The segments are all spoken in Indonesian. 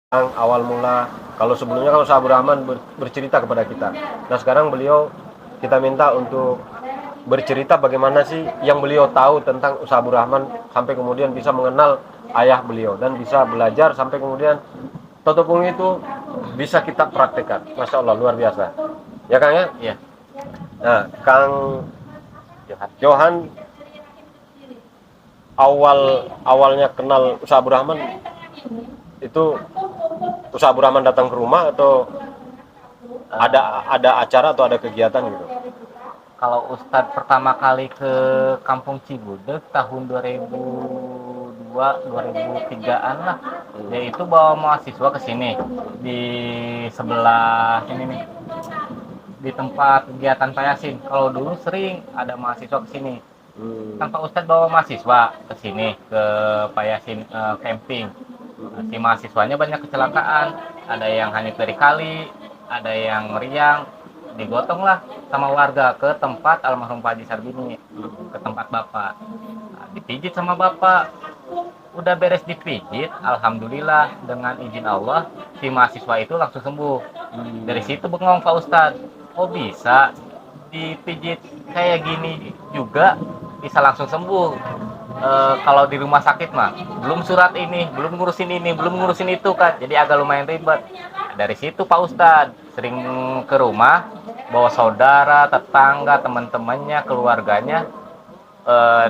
awal mula. Kalau sebelumnya kan Ustaz Abdurrahman bercerita kepada kita. Nah sekarang beliau kita minta untuk bercerita bagaimana sih yang beliau tahu tentang Ustaz Abdurrahman sampai kemudian bisa mengenal ayah beliau dan bisa belajar sampai kemudian Totopung itu bisa kita praktekkan. Masya Allah luar biasa. Ya Kang ya? Iya, Nah Kang Johan. Johan awalnya kenal Ustaz Abdurrahman itu Ustaz Abdurrahman datang ke rumah atau ada acara atau ada kegiatan gitu? Kalau Ustadz pertama kali ke Kampung Cigudeg tahun 2002, 2003-an lah. Dia itu bawa mahasiswa ke sini di sebelah ini nih, di tempat kegiatan Pak Yasin. Kalau dulu sering ada mahasiswa ke sini. Tanpa Ustadz bawa mahasiswa ke sini ke Pak Yasin camping. Si mahasiswanya banyak kecelakaan, ada yang hanyut dari kali, ada yang meriang, digotong lah sama warga ke tempat almarhum Pak Haji Sarbini, ke tempat bapak. Nah, dipijit sama bapak, udah beres dipijit, alhamdulillah dengan izin Allah si mahasiswa itu langsung sembuh. Dari situ bengong Pak Ustadz, oh bisa dipijit kayak gini juga bisa langsung sembuh. Kalau di rumah sakit mah belum surat ini, belum ngurusin ini, belum ngurusin itu kan, jadi agak lumayan ribet. Dari situ Pak Ustadz sering ke rumah, bawa saudara, tetangga, teman-temannya, keluarganya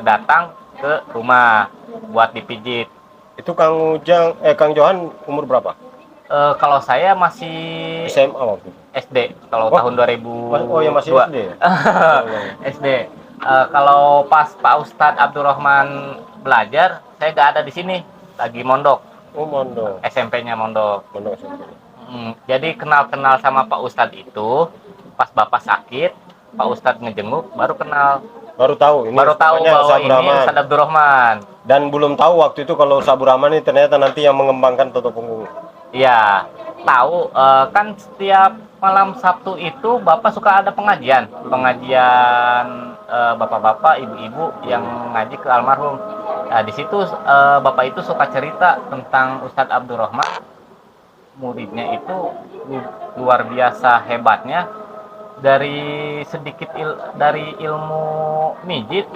datang ke rumah buat dipijit. Itu Kang Johan umur berapa? Kalau saya masih SMA waktu itu. SD, kalau Oh, tahun 2002. oh ya masih SD ya? Oh, iya, iya. SD. Kalau pas Pak Ustadz Abdurrahman belajar, saya nggak ada di sini, lagi mondok, Oh, mondok. SMP-nya mondok. Mondok SMP. Jadi kenal-kenal sama Pak Ustadz itu pas Bapak sakit, Pak Ustadz ngejenguk, baru kenal, Baru tahu ini baru tahu namanya bahwa Ustaz ini Abdurrahman. Ustadz Abdurrahman. Dan belum tahu waktu itu kalau Ustaz Abdurrahman ini ternyata nanti yang mengembangkan Toto Punggung. Iya, tahu kan setiap malam Sabtu itu Bapak suka ada pengajian, bapak-bapak, ibu-ibu yang ngaji ke almarhum. Nah, di situ Bapak itu suka cerita tentang Ustadz Abdurrahman, muridnya itu luar biasa hebatnya, dari dari ilmu mijit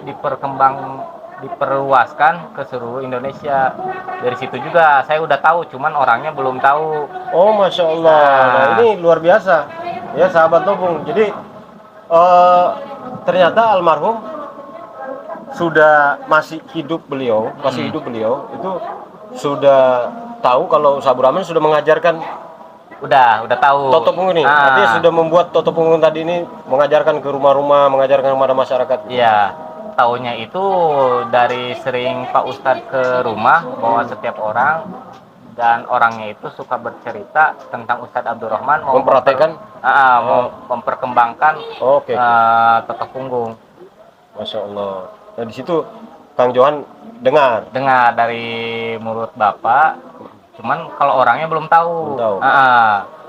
diperluaskan ke seluruh Indonesia. Dari situ juga saya udah tahu, cuman orangnya belum tahu. Oh, Masya Allah. Nah, ini luar biasa. Ya, sahabat Topung. Jadi, ternyata almarhum masih hidup beliau, itu sudah tahu kalau Ustaz Abdurrahman sudah mengajarkan Udah tahu. Toto Punggung ini. Artinya sudah membuat Toto Punggung tadi ini mengajarkan ke rumah-rumah, mengajarkan kepada masyarakat. Iya, taunya itu dari sering Pak Ustadz ke rumah bawa setiap orang, dan orangnya itu suka bercerita tentang Ustadz Abdurrahman, mau memperkembangkan Oke. Toto Punggung. Masya Allah. Nah di situ Kang Johan dengar Dari mulut Bapak, cuman kalau orangnya belum tahu. Belum tahu.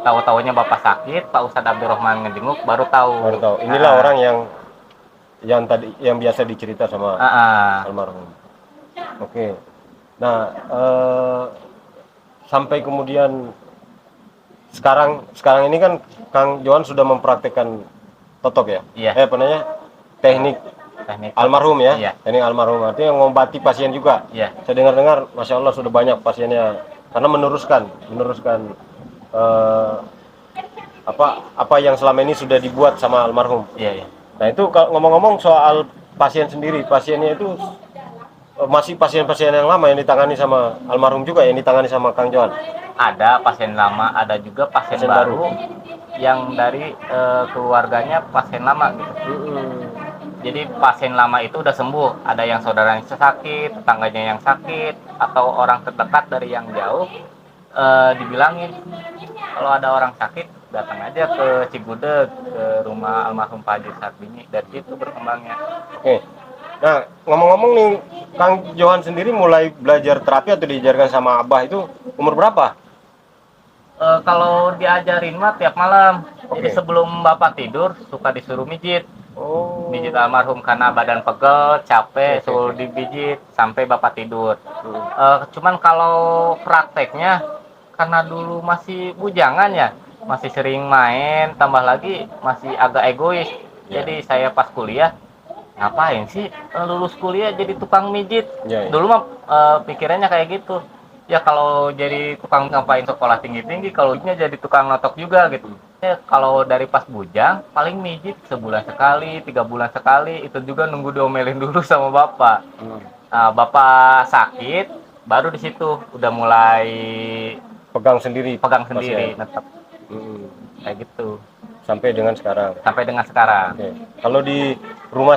Tahu-taunya Bapak sakit, Pak Ustadz Abdurrahman ngejenguk, baru tahu. Inilah orang yang biasa dicerita sama almarhum. Oke. Nah, sampai kemudian sekarang ini kan Kang Johan sudah mempraktekkan totok ya? Iya. Apa namanya? Teknik almarhum ya? Iya. Teknik almarhum artinya mengobati pasien juga. Iya. Saya dengar-dengar, Masya Allah sudah banyak pasiennya karena meneruskan apa yang selama ini sudah dibuat sama almarhum. Iya. Nah itu ngomong-ngomong soal pasien sendiri, pasiennya itu masih pasien-pasien yang lama yang ditangani sama almarhum juga yang ditangani sama Kang Johan. Ada pasien lama, ada juga pasien baru yang dari keluarganya pasien lama gitu. Jadi pasien lama itu udah sembuh, ada yang saudaranya sakit, tetangganya yang sakit, atau orang terdekat dari yang jauh, dibilangin kalau ada orang sakit datang aja ke Cigudeg, ke rumah almarhum Pak Haji Sarbini. Dari situ berkembangnya. Oke. Nah ngomong-ngomong nih, Kang Johan sendiri mulai belajar terapi atau diajarkan sama Abah itu umur berapa? Kalau diajarin mah tiap malam. Jadi sebelum Bapak tidur suka disuruh mijit. Mijit almarhum karena badan pegel, capek, suruh dibijit sampai Bapak tidur. Cuman kalau prakteknya karena dulu masih bujangan ya, masih sering main, tambah lagi masih agak egois. Ya. Jadi saya pas kuliah, ngapain sih lulus kuliah jadi tukang mijit? Ya, ya. Dulu mah pikirannya kayak gitu. Ya kalau jadi tukang ngapain sekolah tinggi-tinggi, kalau jadi tukang notok juga gitu. Ya, kalau dari pas bujang, paling mijit sebulan sekali, 3 bulan sekali, itu juga nunggu diomelin dulu sama bapak. Nah, bapak sakit, baru di situ udah mulai Pegang sendiri. pegang Mas sendiri, ya? netep kayak gitu. Sampai dengan sekarang. Sampai dengan sekarang. Oke. Kalau di rumah